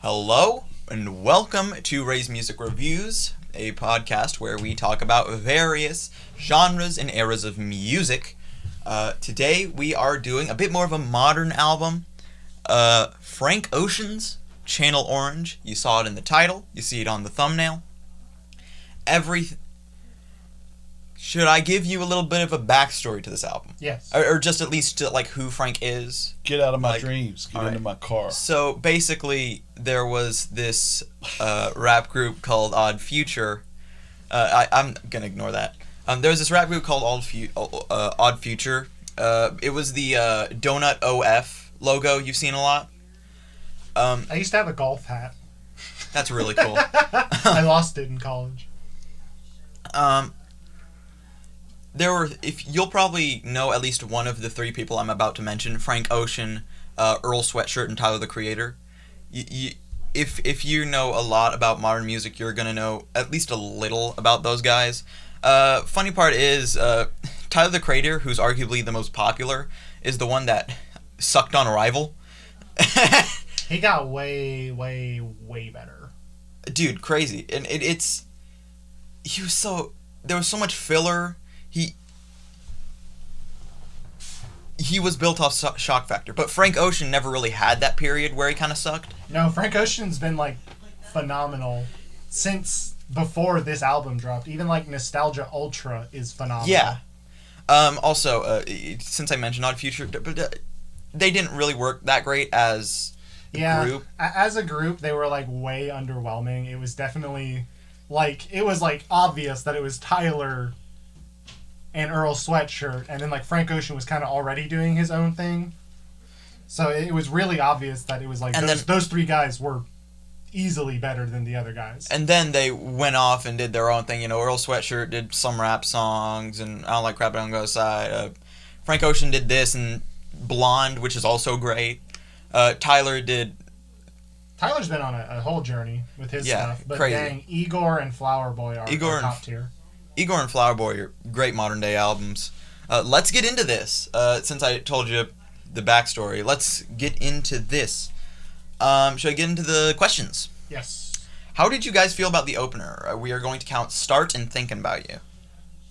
Hello, and welcome to Ray's Music Reviews, a podcast where we talk about various genres and eras of music. Today we are doing a bit more of a modern album, Frank Oceans, Channel Orange. You saw it in the title, you see it on the thumbnail. Should I give you a little bit of a backstory to this album? Yes. Or just at least like who Frank is? Get out of my dreams. Get into my car. So basically, there was this rap group called Odd Future. I'm gonna ignore that. There was this rap group called Odd Future. It was the Donut OF logo you've seen a lot. I used to have a golf hat. That's really cool. I lost it in college. You'll probably know at least one of the three people I'm about to mention: Frank Ocean, Earl Sweatshirt, and Tyler the Creator. If you know a lot about modern music, you're gonna know at least a little about those guys. Funny part is, Tyler the Creator, who's arguably the most popular, is the one that sucked on Arrival. He got way better. Dude, crazy, and there was so much filler. He was built off shock factor, but Frank Ocean never really had that period where he kind of sucked. No, Frank Ocean's been phenomenal since before this album dropped. Even Nostalgia Ultra is phenomenal. Yeah. Also, since I mentioned Odd Future, they didn't really work that great as a group. As a group, they were way underwhelming. It was definitely obvious that it was Tyler and Earl Sweatshirt, and then Frank Ocean was kind of already doing his own thing. So it was really obvious that it was those three guys were easily better than the other guys. And then they went off and did their own thing. Earl Sweatshirt did some rap songs, and I Don't Like Crap, I Don't Go Outside. Frank Ocean did this and Blonde, which is also great. Tyler's been on a whole journey with his stuff. But crazy. Dang, Igor and Flower Boy are top tier. Igor and Flower Boy are great modern day albums. Let's get into this. Since I told you the backstory, let's get into this. Should I get into the questions? Yes. How did you guys feel about the opener? We are going to count Start and Thinking About You.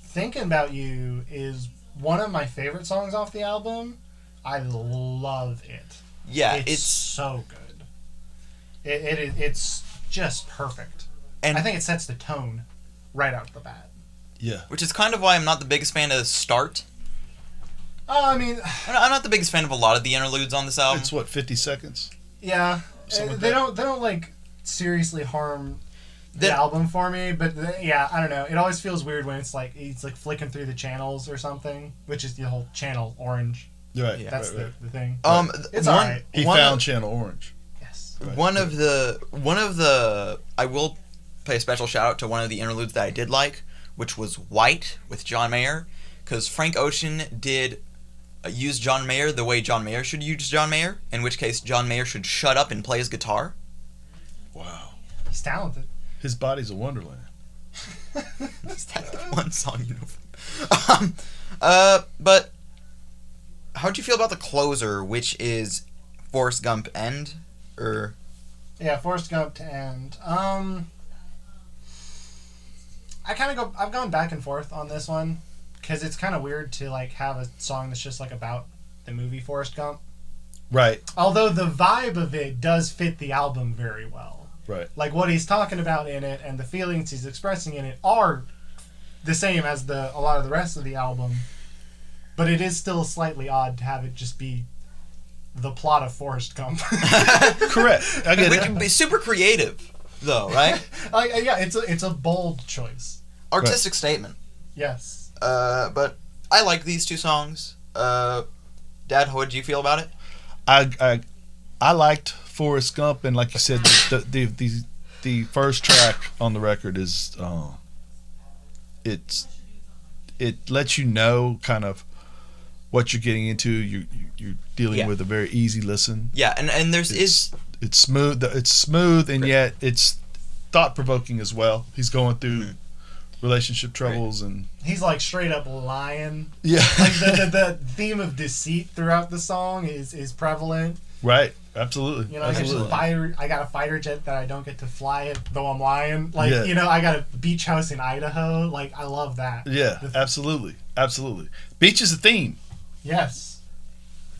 Thinking About You is one of my favorite songs off the album. I love it. Yeah, it's so good. It's just perfect. And I think it sets the tone right out the bat. Yeah. Which is kind of why I'm not the biggest fan of Start. I mean, I'm not the biggest fan of a lot of the interludes on this album. It's 50 seconds? Yeah. They don't seriously harm the album for me, but I don't know. It always feels weird when it's he's flicking through the channels or something, which is the whole Channel Orange. Right. Yeah, that's the thing. It's alright. He found Channel Orange. Yes. Right. One of the I will pay a special shout out to one of the interludes that I did like, which was White with John Mayer, because Frank Ocean did use John Mayer the way John Mayer should use John Mayer, in which case John Mayer should shut up and play his guitar. Wow. He's talented. His body's a wonderland. Is that the one song you know? But how'd you feel about the closer, which is Forrest Gump End? Yeah, Forrest Gump to End. I've gone back and forth on this one, because it's kind of weird to have a song that's just about the movie Forrest Gump. Right. Although the vibe of it does fit the album very well. Right. What he's talking about in it and the feelings he's expressing in it are the same as a lot of the rest of the album, but it is still slightly odd to have it just be the plot of Forrest Gump. Correct. I get it. It can be super creative, though, right? Yeah, it's a bold choice. Artistic statement. Yes. But I like these two songs. Dad, how did you feel about it? I liked Forrest Gump, and like you said, the first track on the record is it lets you know kind of what you're getting into. You're dealing with a very easy listen. Yeah, and it's smooth. It's smooth, and yet it's thought provoking as well. He's going through relationship troubles, and he's straight up lying. Yeah. The theme of deceit throughout the song is prevalent. Right. Absolutely. You know, Absolutely. I got a fighter jet that I don't get to fly it, though I'm lying. Like, Yeah. you know, I got a beach house in Idaho. Like, I love that. Yeah, absolutely. Absolutely. Beach is a theme. Yes.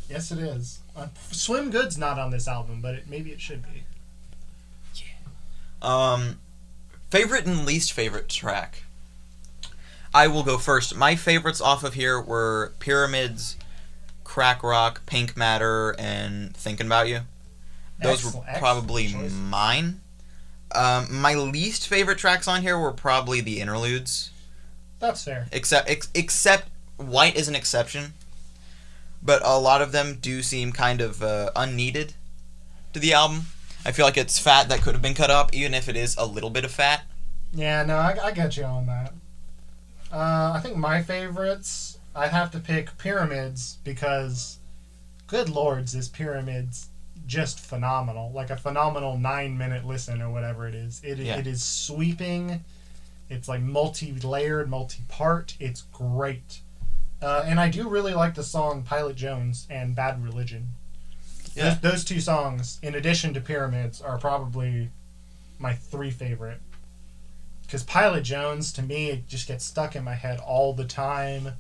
Yes, it is. Swim Good's not on this album, but maybe it should be. Favorite and least favorite track. I will go first. My favorites off of here were Pyramids, Crack Rock, Pink Matter, and Thinking About You. Those were probably mine. My least favorite tracks on here were probably the interludes. That's fair. Except White is an exception. But a lot of them do seem kind of unneeded to the album. I feel like it's fat that could have been cut up, even if it is a little bit of fat. Yeah, no, I get you on that. I think my favorites, I'd have to pick Pyramids because, good lords, is Pyramids just phenomenal. Like a phenomenal 9-minute listen or whatever it is. It is sweeping. It's like multi-layered, multi-part. It's great. And I do really like the song Pilot Jones and Bad Religion. Yeah. Those two songs, in addition to Pyramids, are probably my 3 favorite. Because Pilot Jones, to me, it just gets stuck in my head all the time.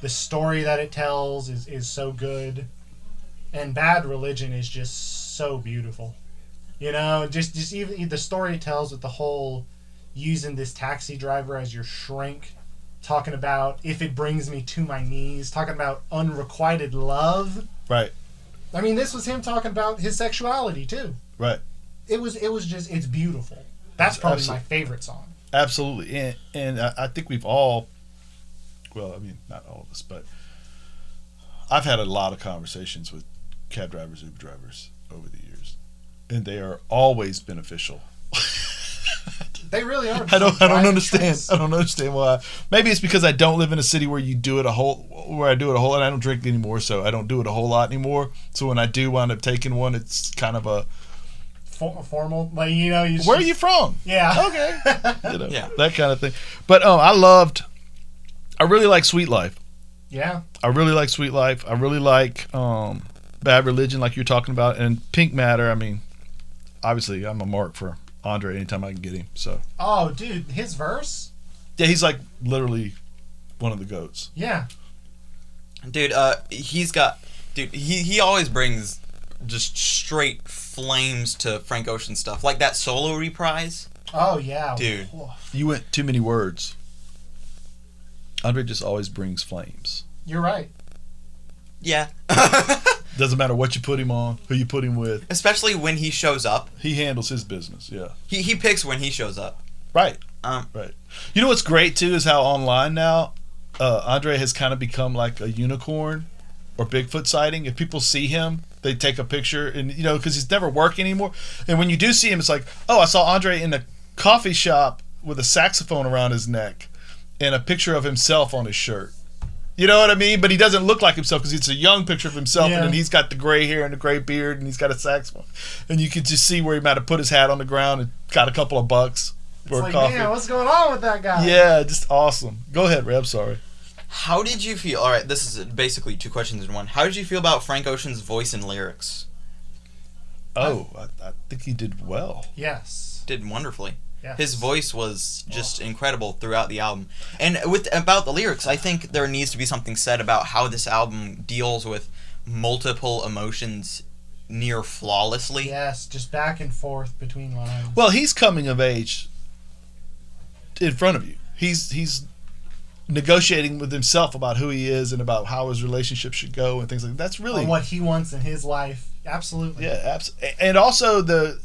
The story that it tells is so good. And Bad Religion is just so beautiful. You know, just even the story it tells with the whole using this taxi driver as your shrink, talking about if it brings me to my knees, talking about unrequited love. Right. I mean, this was him talking about his sexuality too. Right. It was just, it's beautiful. That's probably my favorite song. Absolutely. And I think we've all, well, I mean, not all of us, but I've had a lot of conversations with cab drivers, Uber drivers over the years, and they are always beneficial. They really are. I don't understand. I don't understand why. Maybe it's because I don't live in a city where I do it a whole lot. I don't drink anymore, so I don't do it a whole lot anymore. So when I do wind up taking one, it's kind of a formal, like, you know. Where are you from? Yeah. Okay. You know, Yeah. that kind of thing. But I really like Sweet Life. Yeah. I really like Sweet Life. I really like Bad Religion, like you're talking about, and Pink Matter. I mean, obviously, I'm a mark for Andre anytime I can get him. So. Oh, dude, his verse. Yeah, he's like literally one of the goats. Yeah. Dude, he always brings just straight flames to Frank Ocean stuff. Like that solo reprise. Oh, yeah. Dude. You went too many words. Andre just always brings flames. You're right. Yeah. Doesn't matter what you put him on, who you put him with. Especially when he shows up. He handles his business, yeah. He picks when he shows up. Right. Right. You know what's great, too, is how online now, Andre has kind of become like a unicorn or Bigfoot sighting. If people see him, they take a picture, and you know, because he's never working anymore. And when you do see him, it's like, oh, I saw Andre in a coffee shop with a saxophone around his neck and a picture of himself on his shirt. You know what I mean? But he doesn't look like himself because it's a young picture of himself, and then he's got the gray hair and the gray beard, and he's got a saxophone. And you could just see where he might have put his hat on the ground and got a couple of bucks for It's like, coffee. man, what's going on with that guy? Yeah, just awesome. Go ahead, Reb. Sorry. How did you feel? All right, this is basically 2 questions in one. How did you feel about Frank Ocean's voice and lyrics? Oh, I think he did well. Yes. Did wonderfully. Yes. His voice was just incredible throughout the album. And about the lyrics, I think there needs to be something said about how this album deals with multiple emotions near flawlessly. Yes, just back and forth between lines. Well, he's coming of age in front of you. He's negotiating with himself about who he is and about how his relationship should go and things like that. That's really and what he wants in his life. Absolutely. Yeah, and also the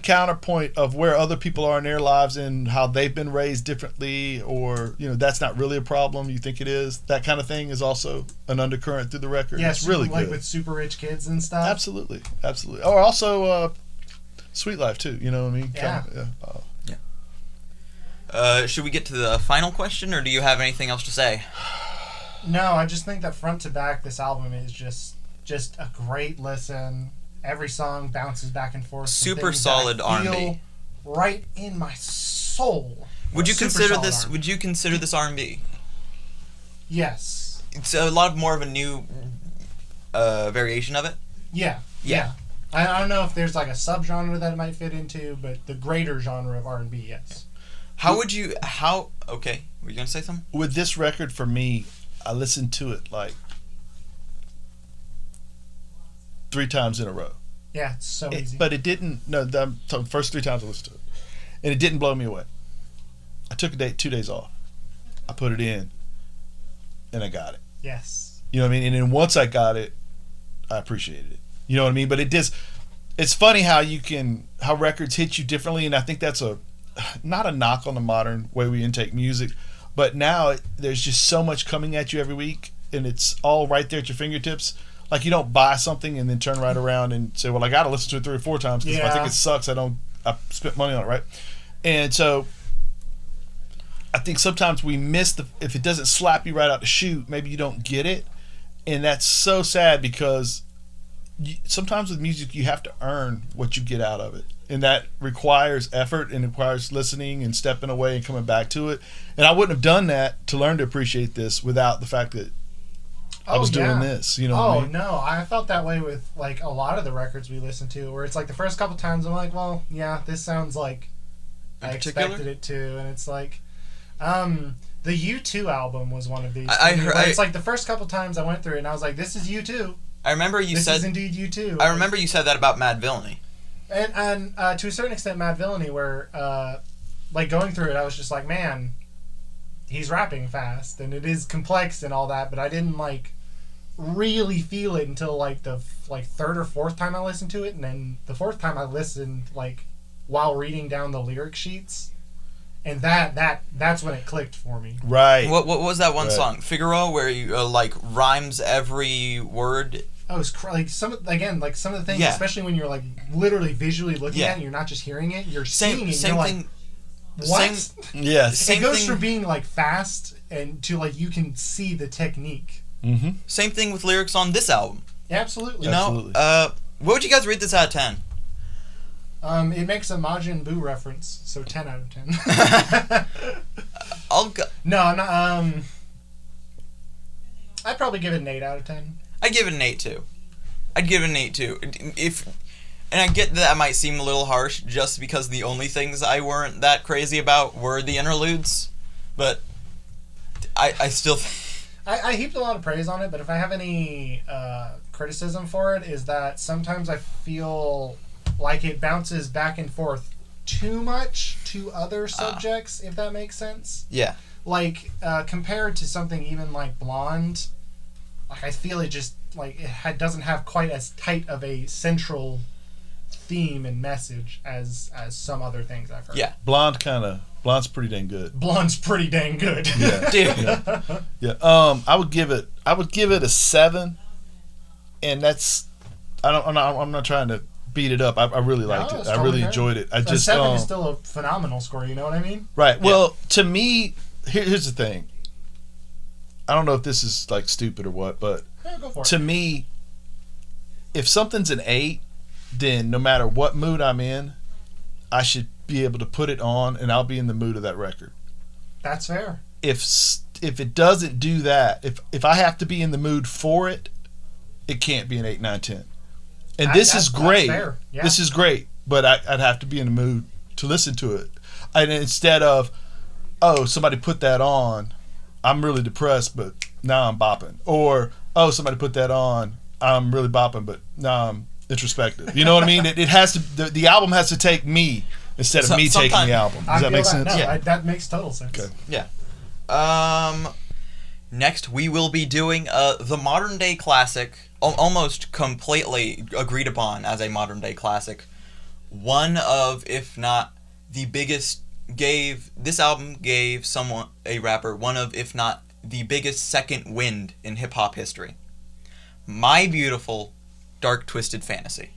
counterpoint of where other people are in their lives and how they've been raised differently, or you know, that's not really a problem. You think it is. That kind of thing is also an undercurrent through the record. Yeah, it's really like good. with super rich kids and stuff. Absolutely. Or also Sweet Life too. You know what I mean? Yeah. Should we get to the final question, or do you have anything else to say? No, I just think that front to back, this album is just a great listen. Every song bounces back and forth. Super solid R&B. Feel right in my soul. Would you Super consider solid this? R&B. Would you consider this R&B? Yes. It's a lot more of a new variation of it. Yeah. Yeah. I don't know if there's like a subgenre that it might fit into, but the greater genre of R&B, yes. Okay, were you gonna say something? With this record, for me, I listened to it like 3 times in a row. Yeah, it's so easy. But it didn't. No, the first 3 times I listened to it, and it didn't blow me away. I took 2 days off. I put it in, and I got it. Yes. You know what I mean? And then once I got it, I appreciated it. You know what I mean? But it just, it's funny how records hit you differently, and I think that's not a knock on the modern way we intake music, but now there's just so much coming at you every week, and it's all right there at your fingertips. Like, you don't buy something and then turn right around and say, well, I got to listen to it 3 or 4 times because if I think it sucks, I spent money on it, right? And so I think sometimes we miss if it doesn't slap you right out the chute, maybe you don't get it. And that's so sad because sometimes with music, you have to earn what you get out of it. And that requires effort and requires listening and stepping away and coming back to it. And I wouldn't have done that to learn to appreciate this without the fact that I was doing this, you know what I mean? No, I felt that way with like a lot of the records we listened to, where it's like the first couple times I'm like, well, yeah, this sounds like I expected it to, and it's like, the U2 album was one of these. It's like the first couple times I went through it, and I was like, this is U2. I remember you this said is indeed U2. I remember you said that about Mad Villainy. And to a certain extent, Mad Villainy, where like going through it, I was just like, man, he's rapping fast, and it is complex and all that, but I didn't like really feel it until like the third or fourth time I listened to it, and then the fourth time I listened like while reading down the lyric sheets, and that's when it clicked for me. Right. What was that one song, Figaro, where you like rhymes every word? Oh, it's like some of the things, especially when you're like literally visually looking at it, and you're not just hearing it, you're seeing it. Same you're thing. Like, what? Same it goes from being like fast and to like you can see the technique. Mm-hmm. Same thing with lyrics on this album. Absolutely. You know, what would you guys rate this out of 10? It makes a Majin Buu reference, so 10 out of 10. I'll go. No, I'm not. I'd probably give it an 8 out of 10. I'd give it an 8 too. And I get that might seem a little harsh, just because the only things I weren't that crazy about were the interludes, but I still. I heaped a lot of praise on it, but if I have any criticism for it, is that sometimes I feel like it bounces back and forth too much to other subjects, if that makes sense. Yeah. Like, compared to something even like Blonde, like I feel it just, like, doesn't have quite as tight of a central theme and message as some other things I've heard. Yeah. Blonde's pretty dang good. Blonde's pretty dang good. Yeah. Dude. Yeah. I would give it a 7, and that's I'm not trying to beat it up. I really liked it. I really enjoyed it. I just 7 is still a phenomenal score. You know what I mean? Right. Well, to me, here's the thing. I don't know if this is like stupid or what, but go for it. To me, if something's an 8, then no matter what mood I'm in, I should be able to put it on, and I'll be in the mood of that record. That's fair. If it doesn't do that, if I have to be in the mood for it, it can't be an 8, 9, 10. And this is great. That's fair. Yeah. This is great, but I'd have to be in the mood to listen to it. And instead of, oh, somebody put that on, I'm really depressed, but now I'm bopping. Or, oh, somebody put that on, I'm really bopping, but now I'm introspective. You know what I mean? It has to. The album has to take me instead of me taking the album. Does that make sense? No, yeah. That makes total sense. Okay. Yeah. Next, we will be doing the modern day classic, almost completely agreed upon as a modern day classic. One of, if not the biggest, this album gave a rapper, one of, if not the biggest second wind in hip hop history. My Beautiful Dark Twisted Fantasy.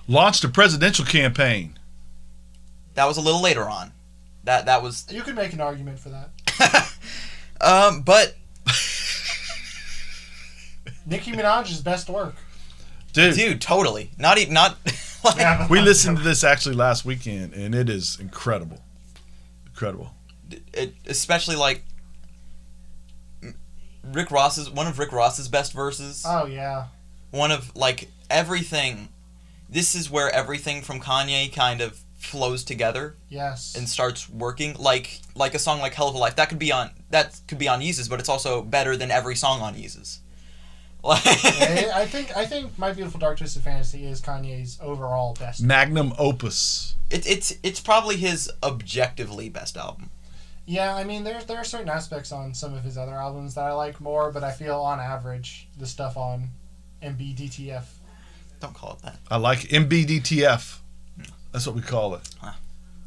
Launched a presidential campaign. That was a little later on. That was. You could make an argument for that. But Nicki Minaj's best work. Dude, totally. Not. Like, Yeah. we listened to this actually last weekend, and it is incredible. Incredible. Especially like one of Rick Ross's best verses. Oh yeah. One of like everything. This is where everything from Kanye kind of flows together Yes. and starts working. Like a song like Hell of a Life that could be on Yeezus, but it's also better than every song on Yeezus. I think My Beautiful Dark Twisted Fantasy is Kanye's overall best. Magnum opus. It's probably his objectively best album. Yeah, I mean there are certain aspects on some of his other albums that I like more, but I feel on average the stuff on MBDTF. Don't call it that. I like MBDTF. That's what we call it.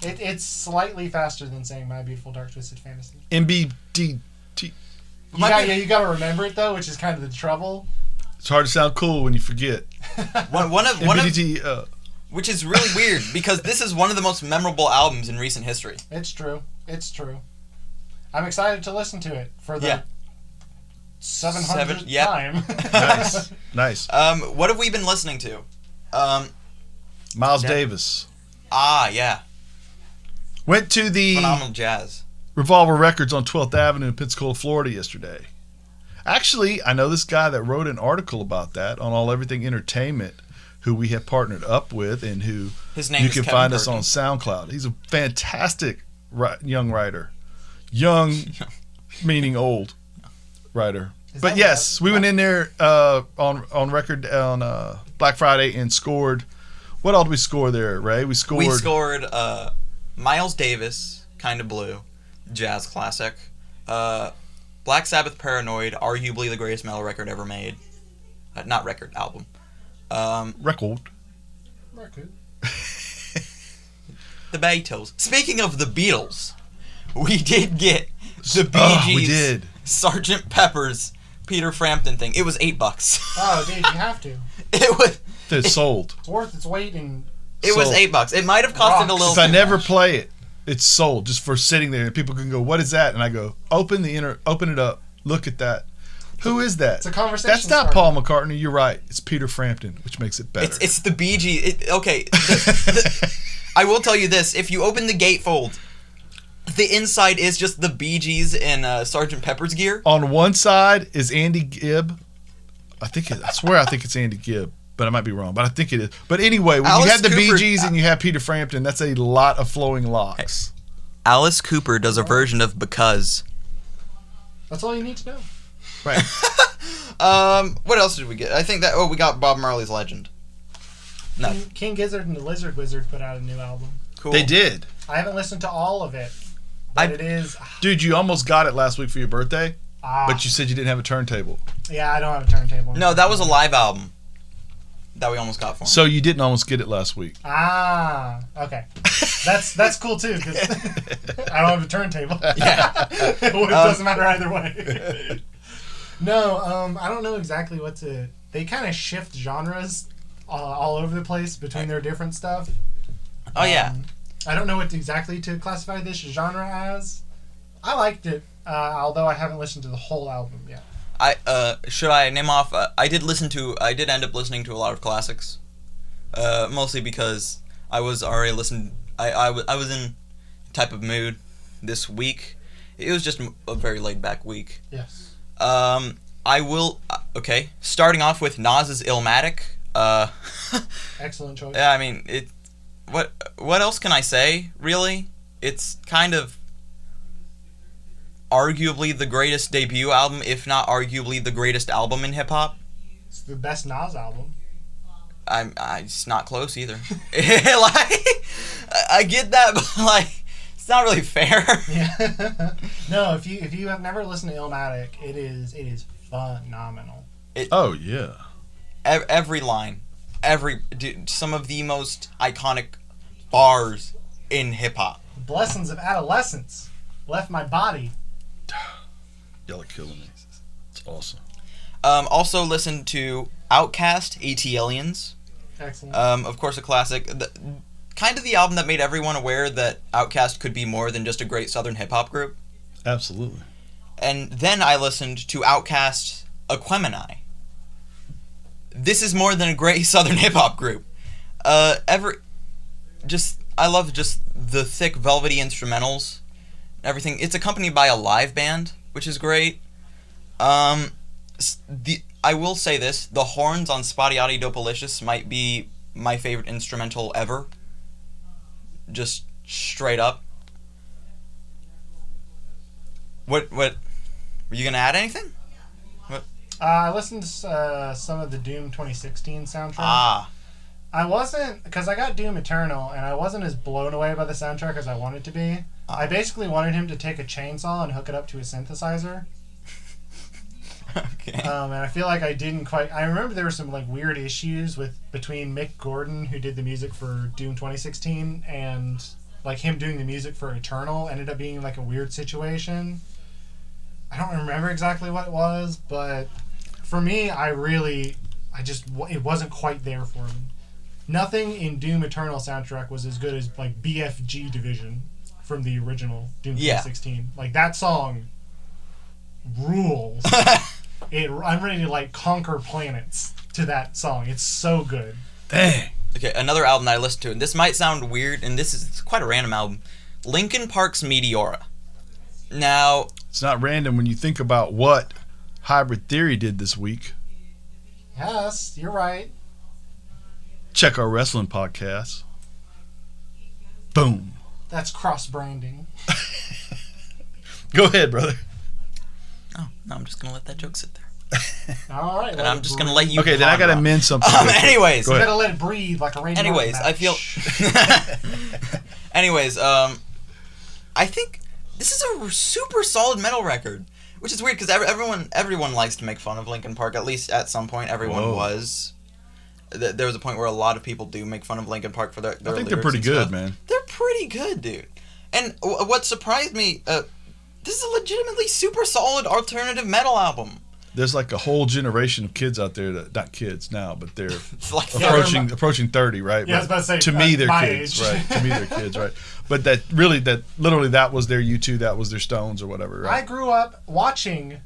It's slightly faster than saying My Beautiful Dark Twisted Fantasy. MBDT. You gotta remember it though, which is kind of the trouble. It's hard to sound cool when you forget. One of MBDT. which is really weird because this is one of the most memorable albums in recent history. It's true. I'm excited to listen to it for the 700th time. Nice. What have we been listening to? Miles Davis. Yeah. Went to the Phenomenal Jazz. Revolver Records on 12th Avenue in Pensacola, Florida yesterday. Actually, I know this guy that wrote an article about that on All Everything Entertainment, who we have partnered up with and who His name you is can Kevin find us Perkins. on SoundCloud. He's a fantastic young writer. Young, meaning old writer. But yes, we went in there on record on Black Friday and scored. What all did we score there, Ray? We scored Miles Davis, Kinda Blue, jazz classic. Black Sabbath, Paranoid, arguably the greatest metal record ever made. Not record, album. record. The Beatles. Speaking of the Beatles, we did get the Bee Gees We did. Sgt. Pepper's Peter Frampton thing. It was $8. Oh, dude, you have to. It's sold. It's worth its weight in. It was Sold. $8. It might have costed a little. If I too never much. play it, it's sold just for sitting there, and people can go, "What is that?" And I go, open it up, look at that. Who is that? It's a conversation. That's not starter. Paul McCartney. You're right. It's Peter Frampton, which makes it better. It's the Bee Gees. Okay. I will tell you this: if you open the gatefold, the inside is just the Bee Gees in Sgt. Pepper's gear. On one side is Andy Gibb. I swear it's Andy Gibb, but I might be wrong. But I think it is. But anyway, when you Alice have the Bee Cooper- Gees and you have Peter Frampton, that's a lot of flowing locks. Alice Cooper does a version of Because. That's all you need to know. Right. What else did we get? I think that we got Bob Marley's Legend. No, King Gizzard and the Lizard Wizard put out a new album. cool. They did. I haven't listened to all of it, but it is. Dude, you almost got it last week for your birthday, but you said you didn't have a turntable. Yeah, I don't have a turntable. No, that was a live album that we almost got for him. So you didn't almost get it last week. Okay. That's cool too because I don't have a turntable. Yeah. It doesn't matter either way. No, I don't know exactly what to. They kind of shift genres all over the place between their different stuff. Oh yeah. I don't know what exactly to classify this genre as. I liked it, although I haven't listened to the whole album yet. Should I name off? I did end up listening to a lot of classics, mostly because I was already listening. I was in type of mood this week. It was just a very laid back week. Yes. I will. Okay, starting off with Nas's Illmatic. Excellent choice. Yeah, I mean it. What else can I say? Really, it's kind of arguably the greatest debut album, if not arguably the greatest album in hip hop. It's the best Nas album. It's not close either. I get that, but it's not really fair. Yeah. No, if you have never listened to Illmatic, it is phenomenal. Oh yeah. Every line, some of the most iconic bars in hip hop. Blessings of Adolescence left my body. Y'all are killing me. It's awesome. Also listen to Outkast, AT Aliens. Excellent. Of course, a classic. Kind of the album that made everyone aware that Outkast could be more than just a great Southern hip hop group. Absolutely. And then I listened to Outkast's Aquemini. This is more than a great Southern hip hop group. I love just the thick, velvety instrumentals. Everything. It's accompanied by a live band, which is great. I will say this: the horns on Spotty Dopalicious might be my favorite instrumental ever. Just straight up. What were you gonna add anything? What? I listened to some of the Doom 2016 soundtrack. Ah, I wasn't, because I got Doom Eternal, and I wasn't as blown away by the soundtrack as I wanted to be. I basically wanted him to take a chainsaw and hook it up to a synthesizer. okay. And I feel like I didn't quite. I remember there were some like weird issues between Mick Gordon, who did the music for Doom 2016, and like him doing the music for Eternal ended up being like a weird situation. I don't remember exactly what it was, but for me, it wasn't quite there for me. Nothing in Doom Eternal soundtrack was as good as like BFG Division from the original Doom 2016. Like that song rules. I'm ready to like conquer planets to that song. It's so good. Dang. Okay, another album that I listened to, and this might sound weird, and it's quite a random album. Linkin Park's Meteora. Now, It's not random when you think about what Hybrid Theory did this week. Yes, you're right. Check our wrestling podcast. Boom. That's cross branding. Go ahead, brother. oh no, I'm just gonna let that joke sit there, All right. and I'm just gonna let you. Okay, then I gotta ponder on. amend something. real quick. Anyways, Go You ahead. gotta let it breathe like a radio. Anyways, match. I feel. Anyways, I think this is a super solid metal record, which is weird because everyone likes to make fun of Linkin Park. At least at some point, everyone Whoa. was. There was a point where a lot of people do make fun of Linkin Park for their I think they're lyrics pretty and good, stuff. man. They're pretty good, dude. And what surprised me, this is a legitimately super solid alternative metal album. There's like a whole generation of kids out there that, not kids now, but they're It's like Yeah, approaching 30, right? Yeah, I was about to say, to me, they're my kids, age. right? To me, they're kids, right? But literally that was their U2, that was their Stones or whatever, I right? grew up watching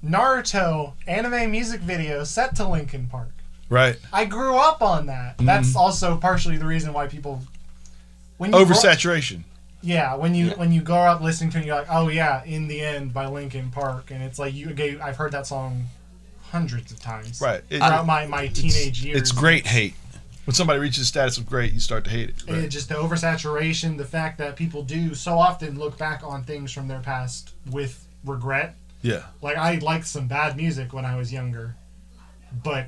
Naruto anime music videos set to Linkin Park. Right. I grew up on that. Mm-hmm. That's also partially the reason why people when you Oversaturation. when you grow up listening to it, you're like, oh yeah, In the End by Linkin Park, and it's like I've heard that song hundreds of times. Right. Throughout my teenage years. It's great hate. When somebody reaches the status of great, you start to hate it. Right. It just the oversaturation, the fact that people do so often look back on things from their past with regret. Yeah. Like, I liked some bad music when I was younger, but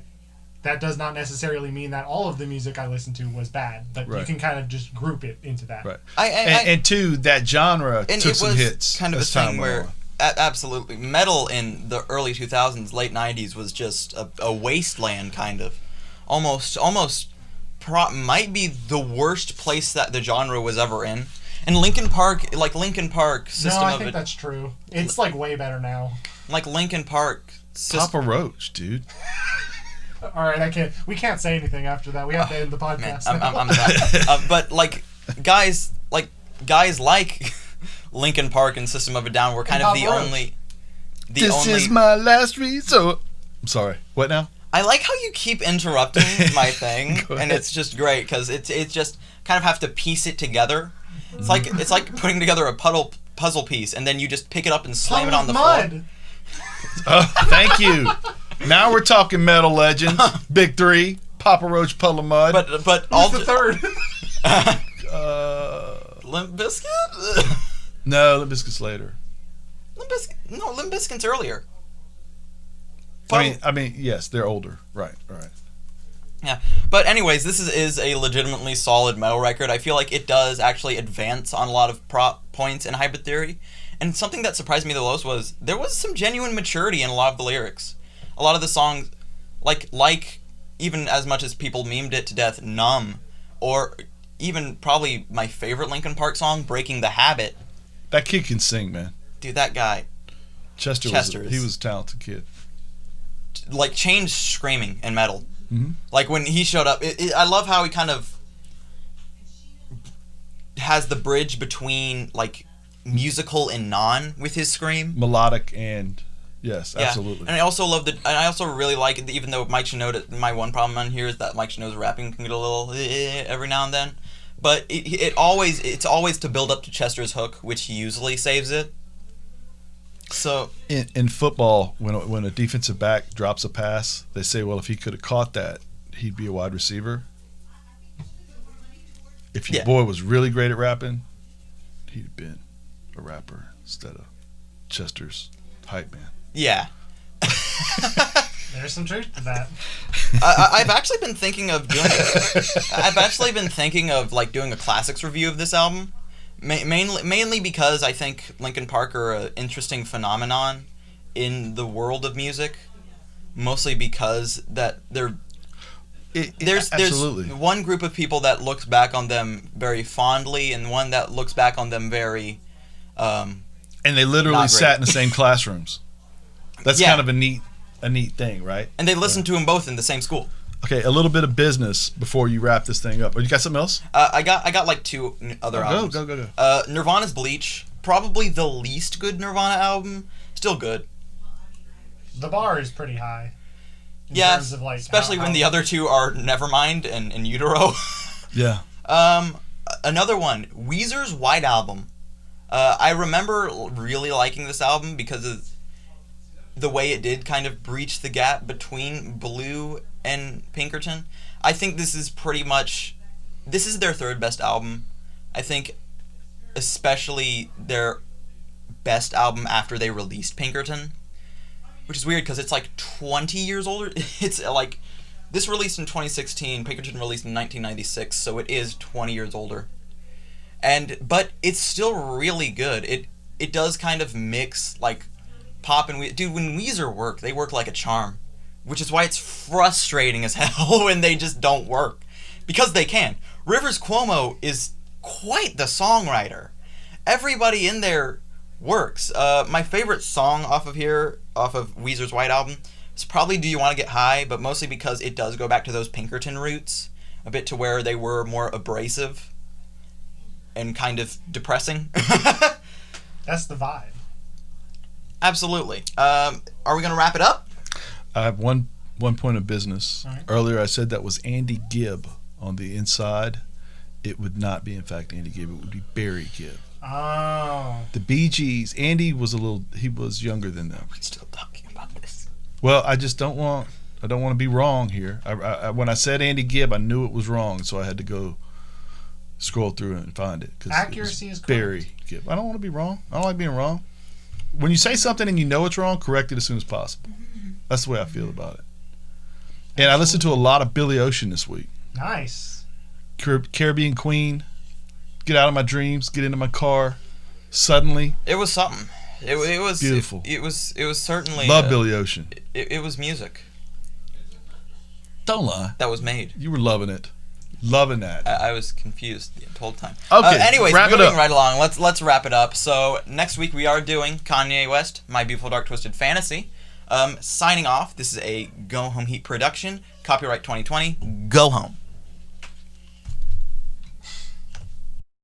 that does not necessarily mean that all of the music I listened to was bad. But you Right. can kind of just group it into that. Right. I And two, that genre and took it some was hits. kind of a as time thing went where on. absolutely metal in the early 2000s, late 90s was just a wasteland, kind of almost might be the worst place that the genre was ever in. And Linkin Park, System No, I of think a, that's true. It's like way better now. like Linkin Park Papa Roach, dude. All right, we can't say anything after that. We have to end the Man, podcast. I'm done. But like guys like Linkin Park and System of a Down were kind And of the Papa Roach. only. This is my last resort. I'm sorry. What now? I like how you keep interrupting my thing, Go and ahead. it's just great because it's just kind of have to piece it together. It's like putting together a puzzle piece, and then you just pick it up and slam it on the floor. mud. Oh, thank you. Now we're talking metal legend. Big Three, Papa Roach, Puddle of Mud. But all Who's the third? Limp Bizkit. No, Limp Bizkit's later. Limp Bizkit's earlier. I mean, yes, they're older. Right. Yeah, but anyways, this is a legitimately solid metal record. I feel like it does actually advance on a lot of points in Hybrid Theory, and something that surprised me the most was there was some genuine maturity in a lot of the lyrics. A lot of the songs, like even as much as people memed it to death, Numb, or even probably my favorite Linkin Park song, Breaking the Habit. That kid can sing, man. Dude, that guy, Chester Chester's. he was a talented kid. like, changed screaming in metal. Mm-hmm. Like, when he showed up, I love how he kind of has the bridge between, like, musical and non with his scream. Melodic and yes, Yeah. absolutely. And I also love and I also really like it, even though Mike Shinoda, my one problem on here is that Mike Shinoda's rapping can get a little every now and then. But it's always to build up to Chester's hook, which he usually saves it. So In football, when a defensive back drops a pass, they say, well, if he could have caught that, he'd be a wide receiver. If your boy was really great at rapping, he'd have been a rapper instead of Chester's hype man. yeah. There's some truth to that. I've actually been thinking of doing. I've actually been thinking of like doing a classics review of this album, mainly because I think Linkin Park are an interesting phenomenon in the world of music, mostly because that there's absolutely. one group of people that looks back on them very fondly, and one that looks back on them very. And they literally Not great. sat in the same classrooms. That's Yeah. kind of a neat thing, right? And they listened to them both in the same school. Okay, a little bit of business before you wrap this thing up. You got something else? I got like two other albums. Go. Nirvana's Bleach, probably the least good Nirvana album. Still good. The bar is pretty high. In Yeah, terms of, like, especially how- when the other two are Nevermind and Utero. Yeah. Another one, Weezer's White Album. I remember really liking this album because of the way it did kind of breach the gap between Blue and Pinkerton. I think this is their third best album. I think especially their best album after they released Pinkerton, which is weird because it's like 20 years older. It's like this released in 2016, Pinkerton released in 1996, so it is 20 years older. But it's still really good. It does kind of mix like pop and dude, when Weezer work, they work like a charm, which is why it's frustrating as hell when they just don't work, because they can. Rivers Cuomo is quite the songwriter. Everybody in there works. My favorite song off of Weezer's White Album is probably Do You Want to Get High, but mostly because it does go back to those Pinkerton roots, a bit to where they were more abrasive and kind of depressing. That's the vibe. Absolutely. Are we going to wrap it up? I have one point of business. All right. Earlier I said that was Andy Gibb on the inside. It would not be, in fact, Andy Gibb. It would be Barry Gibb. Oh. The Bee Gees. Andy was he was younger than them. We're still talking about this. Well, I don't want to be wrong here. When I said Andy Gibb, I knew it was wrong, so I had to go scroll through it and find it. 'Cause Accuracy is correct. Barry Gibb. I don't want to be wrong. I don't like being wrong. When you say something and you know it's wrong, correct it as soon as possible. That's the way I feel about it. And I listened to a lot of Billy Ocean this week. Nice. Caribbean Queen, Get Out of My Dreams, Get Into My Car, Suddenly. It was something. It was Beautiful. It was certainly Love Billy Ocean. It was music Don't lie. that was made. You were loving it. Loving that. I was confused the whole time. Okay, Anyways, wrap it moving up. right along. Let's wrap it up. So next week we are doing Kanye West, My Beautiful Dark Twisted Fantasy. Signing off. This is a Go Home Heat production. Copyright 2020. Go home.